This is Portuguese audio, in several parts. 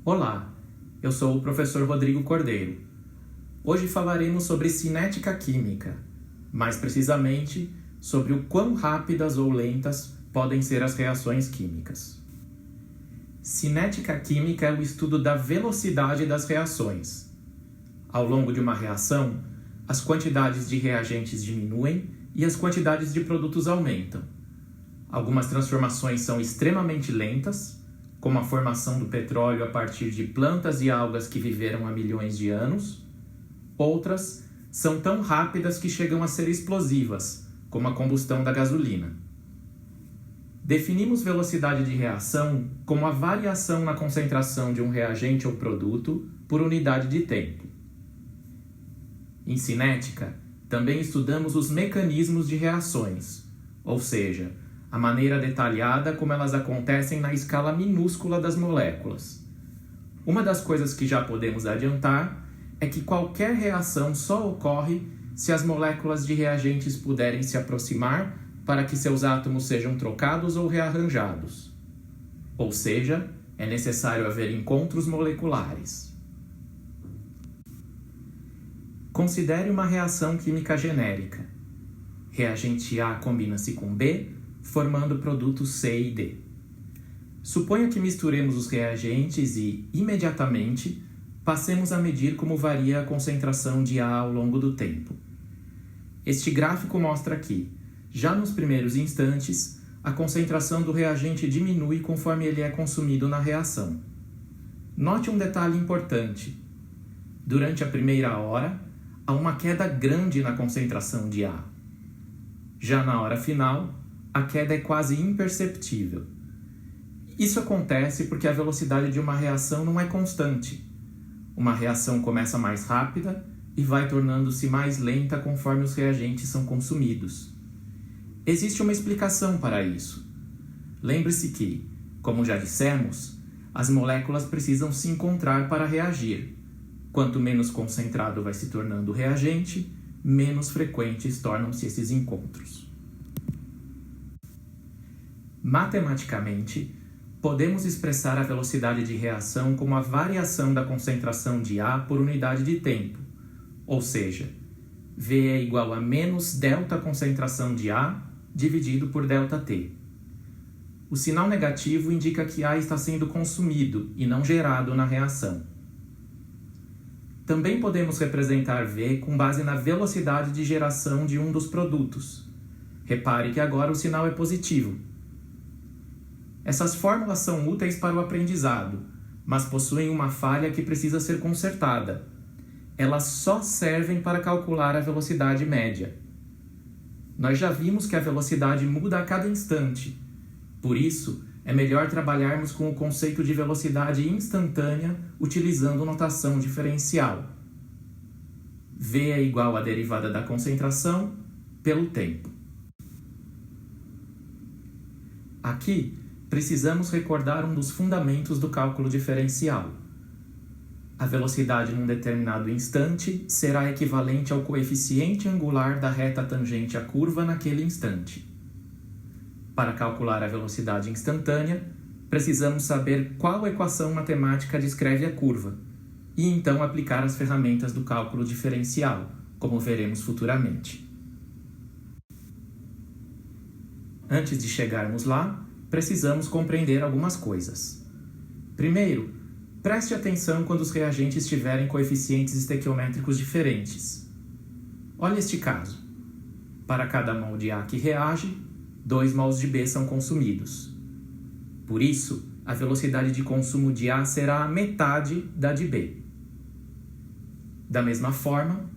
Olá, eu sou o professor Rodrigo Cordeiro. Hoje falaremos sobre cinética química, mais precisamente sobre o quão rápidas ou lentas podem ser as reações químicas. Cinética química é o estudo da velocidade das reações. Ao longo de uma reação, as quantidades de reagentes diminuem e as quantidades de produtos aumentam. Algumas transformações são extremamente lentas, como a formação do petróleo a partir de plantas e algas que viveram há milhões de anos. Outras são tão rápidas que chegam a ser explosivas, como a combustão da gasolina. Definimos velocidade de reação como a variação na concentração de um reagente ou produto por unidade de tempo. Em cinética, também estudamos os mecanismos de reações, ou seja, a maneira detalhada como elas acontecem na escala minúscula das moléculas. Uma das coisas que já podemos adiantar é que qualquer reação só ocorre se as moléculas de reagentes puderem se aproximar para que seus átomos sejam trocados ou rearranjados. Ou seja, é necessário haver encontros moleculares. Considere uma reação química genérica. Reagente A combina-se com B, formando produtos C e D. Suponha que misturemos os reagentes e, imediatamente, passemos a medir como varia a concentração de A ao longo do tempo. Este gráfico mostra que, já nos primeiros instantes, a concentração do reagente diminui conforme ele é consumido na reação. Note um detalhe importante. Durante a primeira hora, há uma queda grande na concentração de A. Já na hora final, a queda é quase imperceptível. Isso acontece porque a velocidade de uma reação não é constante. Uma reação começa mais rápida e vai tornando-se mais lenta conforme os reagentes são consumidos. Existe uma explicação para isso. Lembre-se que, como já dissemos, as moléculas precisam se encontrar para reagir. Quanto menos concentrado vai se tornando o reagente, menos frequentes tornam-se esses encontros. Matematicamente, podemos expressar a velocidade de reação como a variação da concentração de A por unidade de tempo, ou seja, V é igual a menos delta concentração de A dividido por ΔT. O sinal negativo indica que A está sendo consumido e não gerado na reação. Também podemos representar V com base na velocidade de geração de um dos produtos. Repare que agora o sinal é positivo. Essas fórmulas são úteis para o aprendizado, mas possuem uma falha que precisa ser consertada. Elas só servem para calcular a velocidade média. Nós já vimos que a velocidade muda a cada instante. Por isso, é melhor trabalharmos com o conceito de velocidade instantânea utilizando notação diferencial. V é igual à derivada da concentração pelo tempo. Aqui, precisamos recordar um dos fundamentos do cálculo diferencial. A velocidade num determinado instante será equivalente ao coeficiente angular da reta tangente à curva naquele instante. Para calcular a velocidade instantânea, precisamos saber qual equação matemática descreve a curva, e então aplicar as ferramentas do cálculo diferencial, como veremos futuramente. Antes de chegarmos lá, precisamos compreender algumas coisas. Primeiro, preste atenção quando os reagentes tiverem coeficientes estequiométricos diferentes. Olhe este caso. Para cada mol de A que reage, 2 mols de B são consumidos. Por isso, a velocidade de consumo de A será a metade da de B. Da mesma forma,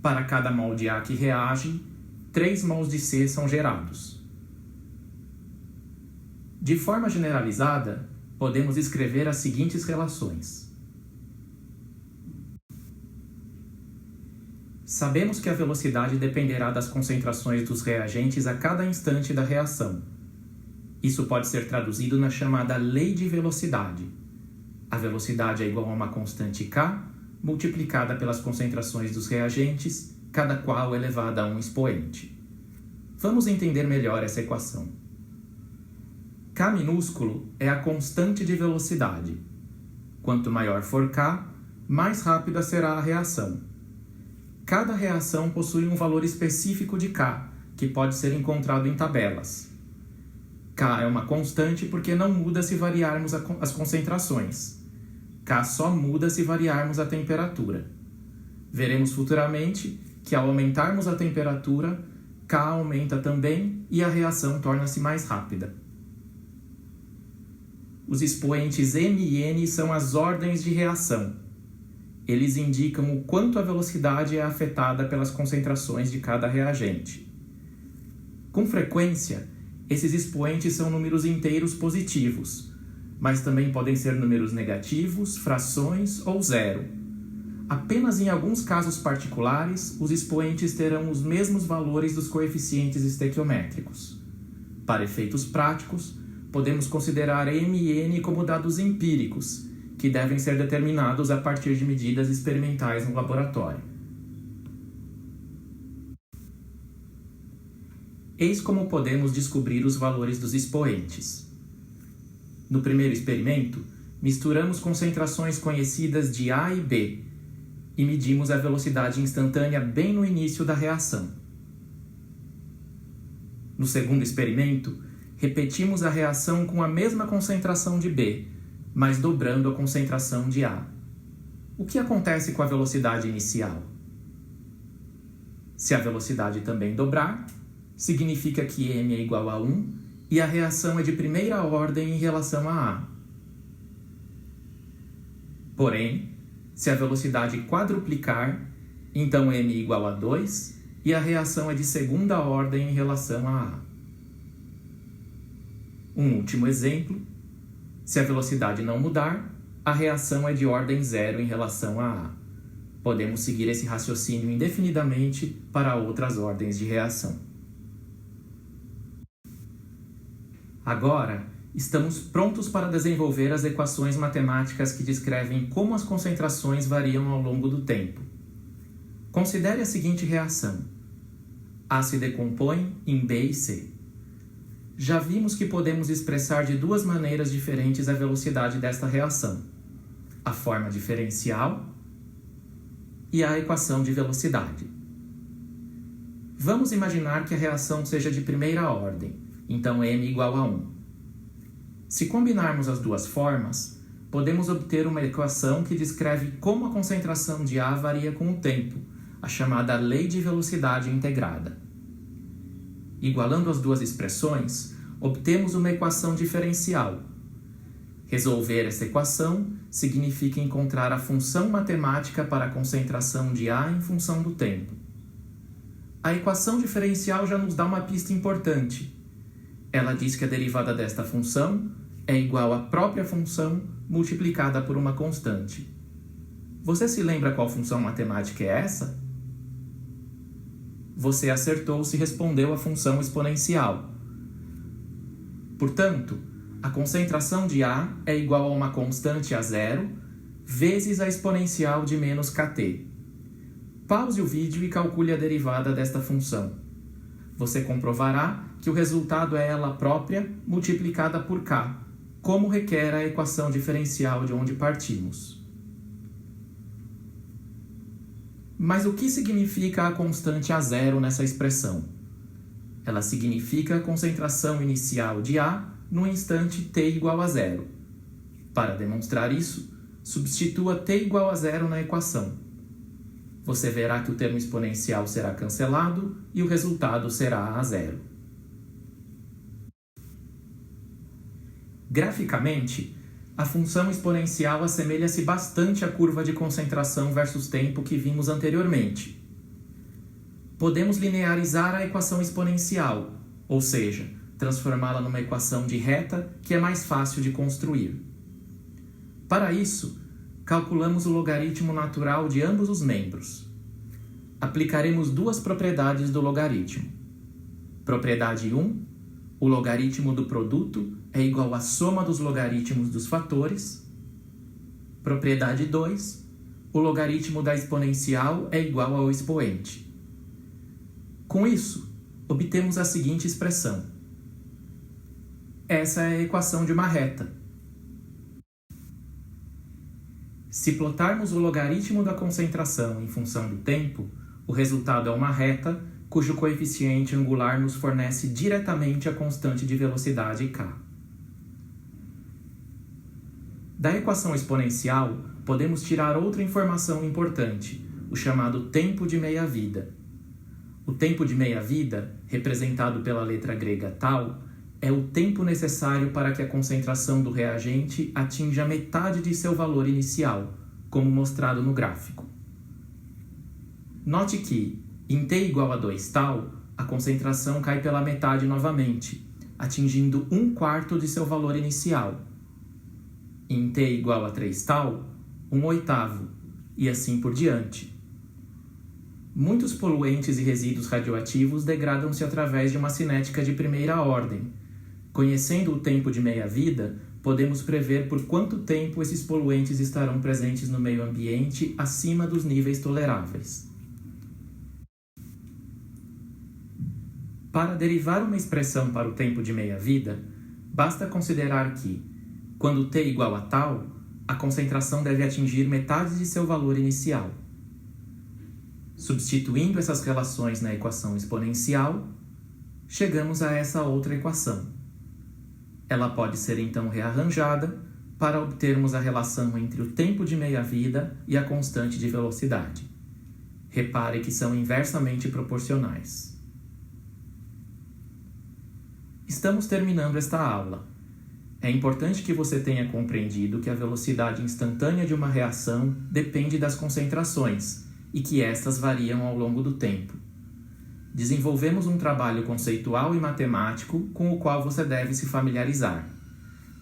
para cada mol de A que reage, 3 mols de C são gerados. De forma generalizada, podemos escrever as seguintes relações. Sabemos que a velocidade dependerá das concentrações dos reagentes a cada instante da reação. Isso pode ser traduzido na chamada lei de velocidade. A velocidade é igual a uma constante k multiplicada pelas concentrações dos reagentes, cada qual elevada a um expoente. Vamos entender melhor essa equação. K minúsculo é a constante de velocidade. Quanto maior for K, mais rápida será a reação. Cada reação possui um valor específico de K, que pode ser encontrado em tabelas. K é uma constante porque não muda se variarmos as concentrações. K só muda se variarmos a temperatura. Veremos futuramente que ao aumentarmos a temperatura, K aumenta também e a reação torna-se mais rápida. Os expoentes M e N são as ordens de reação. Eles indicam o quanto a velocidade é afetada pelas concentrações de cada reagente. Com frequência, esses expoentes são números inteiros positivos, mas também podem ser números negativos, frações ou zero. Apenas em alguns casos particulares, os expoentes terão os mesmos valores dos coeficientes estequiométricos. Para efeitos práticos, podemos considerar M e N como dados empíricos, que devem ser determinados a partir de medidas experimentais no laboratório. Eis como podemos descobrir os valores dos expoentes. No primeiro experimento, misturamos concentrações conhecidas de A e B e medimos a velocidade instantânea bem no início da reação. No segundo experimento, repetimos a reação com a mesma concentração de B, mas dobrando a concentração de A. O que acontece com a velocidade inicial? Se a velocidade também dobrar, significa que M é igual a 1 e a reação é de primeira ordem em relação a A. Porém, se a velocidade quadruplicar, então M é igual a 2 e a reação é de segunda ordem em relação a A. Um último exemplo. Se a velocidade não mudar, a reação é de ordem zero em relação a A. Podemos seguir esse raciocínio indefinidamente para outras ordens de reação. Agora, estamos prontos para desenvolver as equações matemáticas que descrevem como as concentrações variam ao longo do tempo. Considere a seguinte reação. A se decompõe em B e C. Já vimos que podemos expressar de duas maneiras diferentes a velocidade desta reação: a forma diferencial e a equação de velocidade. Vamos imaginar que a reação seja de primeira ordem, então M igual a 1. Se combinarmos as duas formas, podemos obter uma equação que descreve como a concentração de A varia com o tempo, a chamada lei de velocidade integrada. Igualando as duas expressões, obtemos uma equação diferencial. Resolver essa equação significa encontrar a função matemática para a concentração de A em função do tempo. A equação diferencial já nos dá uma pista importante. Ela diz que a derivada desta função é igual à própria função multiplicada por uma constante. Você se lembra qual função matemática é essa? Você acertou se respondeu à função exponencial. Portanto, a concentração de A é igual a uma constante a zero vezes a exponencial de menos kt. Pause o vídeo e calcule a derivada desta função. Você comprovará que o resultado é ela própria multiplicada por k, como requer a equação diferencial de onde partimos. Mas o que significa a constante a zero nessa expressão? Ela significa a concentração inicial de A no instante t igual a zero. Para demonstrar isso, substitua t igual a zero na equação. Você verá que o termo exponencial será cancelado e o resultado será a zero. Graficamente, a função exponencial assemelha-se bastante à curva de concentração versus tempo que vimos anteriormente. Podemos linearizar a equação exponencial, ou seja, transformá-la numa equação de reta que é mais fácil de construir. Para isso, calculamos o logaritmo natural de ambos os membros. Aplicaremos duas propriedades do logaritmo. Propriedade 1, o logaritmo do produto é igual à soma dos logaritmos dos fatores. Propriedade 2, o logaritmo da exponencial é igual ao expoente. Com isso, obtemos a seguinte expressão. Essa é a equação de uma reta. Se plotarmos o logaritmo da concentração em função do tempo, o resultado é uma reta cujo coeficiente angular nos fornece diretamente a constante de velocidade k. Da equação exponencial, podemos tirar outra informação importante, o chamado tempo de meia-vida. O tempo de meia-vida, representado pela letra grega tau, é o tempo necessário para que a concentração do reagente atinja metade de seu valor inicial, como mostrado no gráfico. Note que, em t igual a 2 tal, a concentração cai pela metade novamente, atingindo 1/4 de seu valor inicial. Em t igual a 3 tal, 1/8, e assim por diante. Muitos poluentes e resíduos radioativos degradam-se através de uma cinética de primeira ordem. Conhecendo o tempo de meia-vida, podemos prever por quanto tempo esses poluentes estarão presentes no meio ambiente acima dos níveis toleráveis. Para derivar uma expressão para o tempo de meia-vida, basta considerar que, quando t igual a tal, a concentração deve atingir metade de seu valor inicial. Substituindo essas relações na equação exponencial, chegamos a essa outra equação. Ela pode ser então rearranjada para obtermos a relação entre o tempo de meia-vida e a constante de velocidade. Repare que são inversamente proporcionais. Estamos terminando esta aula. É importante que você tenha compreendido que a velocidade instantânea de uma reação depende das concentrações e que estas variam ao longo do tempo. Desenvolvemos um trabalho conceitual e matemático com o qual você deve se familiarizar.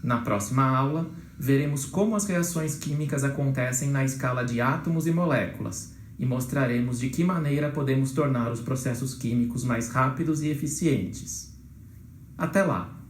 Na próxima aula, veremos como as reações químicas acontecem na escala de átomos e moléculas e mostraremos de que maneira podemos tornar os processos químicos mais rápidos e eficientes. Até lá!